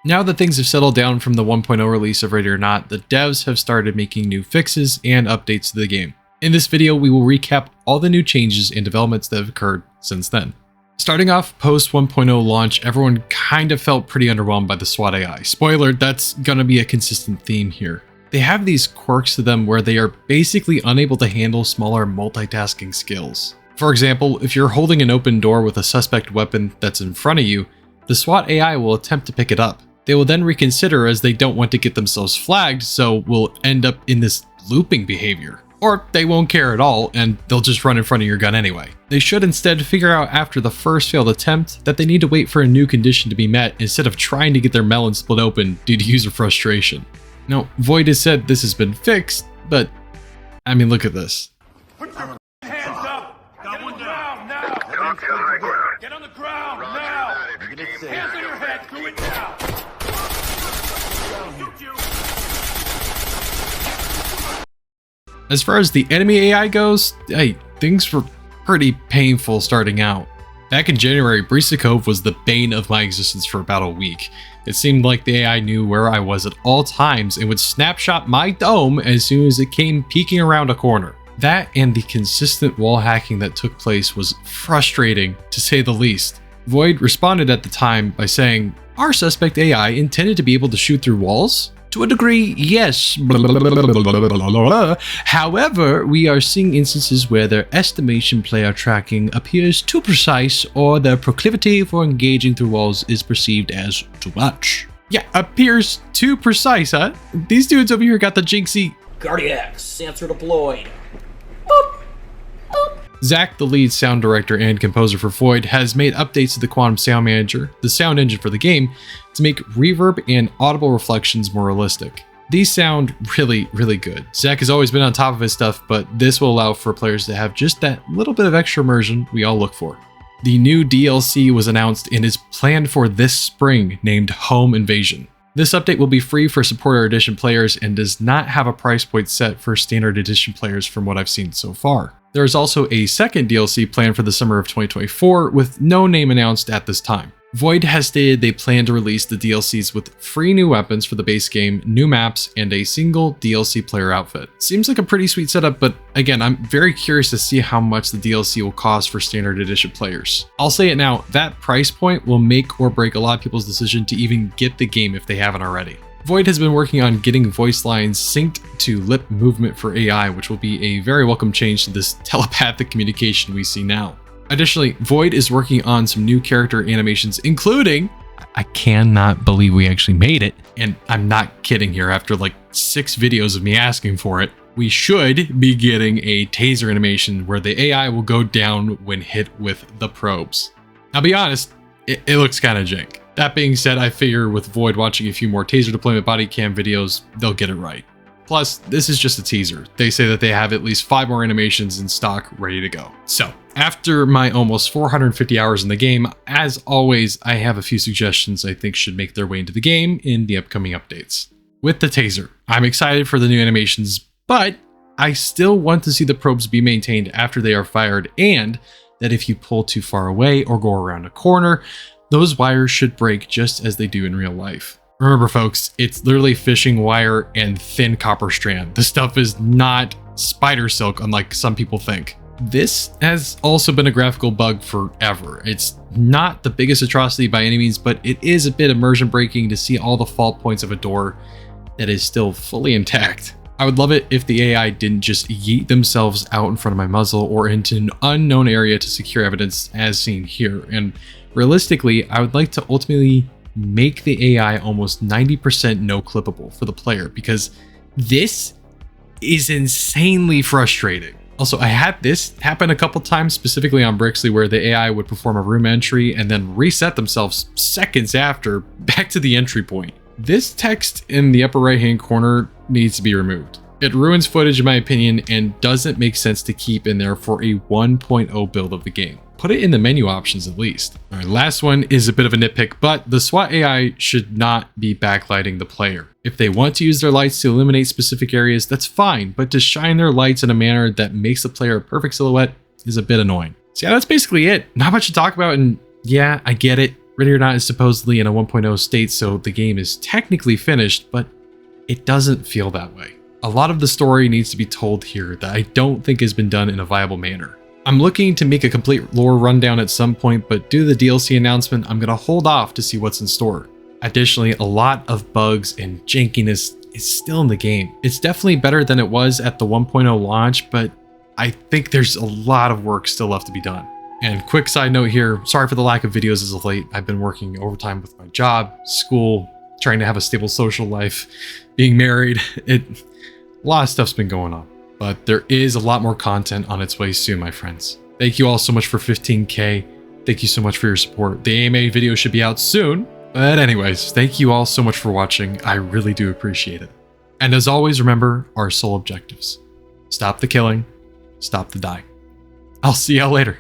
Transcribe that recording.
Now that things have settled down from the 1.0 release of Ready or Not, the devs have started making new fixes and updates to the game. In this video, we will recap all the new changes and developments that have occurred since then. Starting off post 1.0 launch, everyone kind of felt pretty underwhelmed by the SWAT AI. Spoiler, that's gonna be a consistent theme here. They have these quirks to them where they are basically unable to handle smaller multitasking skills. For example, if you're holding an open door with a suspect weapon that's in front of you, the SWAT AI will attempt to pick it up. They will then reconsider as they don't want to get themselves flagged, so will end up in this looping behavior. Or they won't care at all and they'll just run in front of your gun anyway. They should instead figure out after the first failed attempt that they need to wait for a new condition to be met instead of trying to get their melon split open due to user frustration. Now, Void has said this has been fixed, but I mean, look at this. Put your hands up! Get on the ground now! Get on the ground now! Hands on your head! Do it now! As far as the enemy AI goes, hey, things were pretty painful starting out. Back in January, Brisa Cove was the bane of my existence for about a week. It seemed like the AI knew where I was at all times and would snapshot my dome as soon as it came peeking around a corner. That and the consistent wall hacking that took place was frustrating, to say the least. Void responded at the time by saying, "Our suspect AI intended to be able to shoot through walls? To a degree, yes. However, we are seeing instances where their estimation player tracking appears too precise or their proclivity for engaging through walls is perceived as too much." Yeah, appears too precise, huh? These dudes over here got the jinxie Cardiac, sensor deployed. Boop. Boop. Zach, the lead sound director and composer for Void, has made updates to the Quantum Sound Manager, the sound engine for the game, to make reverb and audible reflections more realistic. These sound really, really good. Zach has always been on top of his stuff, but this will allow for players to have just that little bit of extra immersion we all look for. The new DLC was announced and is planned for this spring, named Home Invasion. This update will be free for Supporter Edition players and does not have a price point set for Standard Edition players from what I've seen so far. There is also a second DLC planned for the summer of 2024 with no name announced at this time. Void has stated they plan to release the DLCs with free new weapons for the base game, new maps, and a single DLC player outfit. Seems like a pretty sweet setup, but again, I'm very curious to see how much the DLC will cost for Standard Edition players. I'll say it now, that price point will make or break a lot of people's decision to even get the game if they haven't already. Void has been working on getting voice lines synced to lip movement for AI, which will be a very welcome change to this telepathic communication we see now. Additionally, Void is working on some new character animations, including, I cannot believe we actually made it, and I'm not kidding here, after like 6 videos of me asking for it, we should be getting a taser animation where the AI will go down when hit with the probes. Now be honest, it looks kind of jank. That being said, I figure with Void watching a few more taser deployment body cam videos, they'll get it right. Plus, this is just a teaser. They say that they have at least 5 more animations in stock ready to go. So, after my almost 450 hours in the game, as always, I have a few suggestions I think should make their way into the game in the upcoming updates. With the taser, I'm excited for the new animations, but I still want to see the probes be maintained after they are fired, and that if you pull too far away or go around a corner, those wires should break just as they do in real life. Remember folks, it's literally fishing wire and thin copper strand. This stuff is not spider silk unlike some people think. This has also been a graphical bug forever. It's not the biggest atrocity by any means, but it is a bit immersion breaking to see all the fault points of a door that is still fully intact. I would love it if the AI didn't just yeet themselves out in front of my muzzle or into an unknown area to secure evidence as seen here. And realistically, I would like to ultimately make the AI almost 90% no clippable for the player, because this is insanely frustrating. Also, I had this happen a couple times, specifically on Brixley, where the AI would perform a room entry and then reset themselves seconds after back to the entry point. This text in the upper right hand corner needs to be removed. It ruins footage in my opinion and doesn't make sense to keep in there for a 1.0 build of the game. Put it in the menu options at least. All right, last one is a bit of a nitpick, but the SWAT AI should not be backlighting the player. If they want to use their lights to illuminate specific areas, that's fine, but to shine their lights in a manner that makes the player a perfect silhouette is a bit annoying. So yeah, that's basically it. Not much to talk about, and yeah, I get it. Ready or Not is supposedly in a 1.0 state, so the game is technically finished, but it doesn't feel that way. A lot of the story needs to be told here that I don't think has been done in a viable manner. I'm looking to make a complete lore rundown at some point, but due to the DLC announcement, I'm going to hold off to see what's in store. Additionally, a lot of bugs and jankiness is still in the game. It's definitely better than it was at the 1.0 launch, but I think there's a lot of work still left to be done. And quick side note here, sorry for the lack of videos as of late. I've been working overtime with my job, school, trying to have a stable social life, being married. A lot of stuff's been going on, but there is a lot more content on its way soon, my friends. Thank you all so much for 15K. Thank you so much for your support. The AMA video should be out soon. But anyways, thank you all so much for watching. I really do appreciate it. And as always, remember our sole objectives. Stop the killing, stop the dying. I'll see y'all later.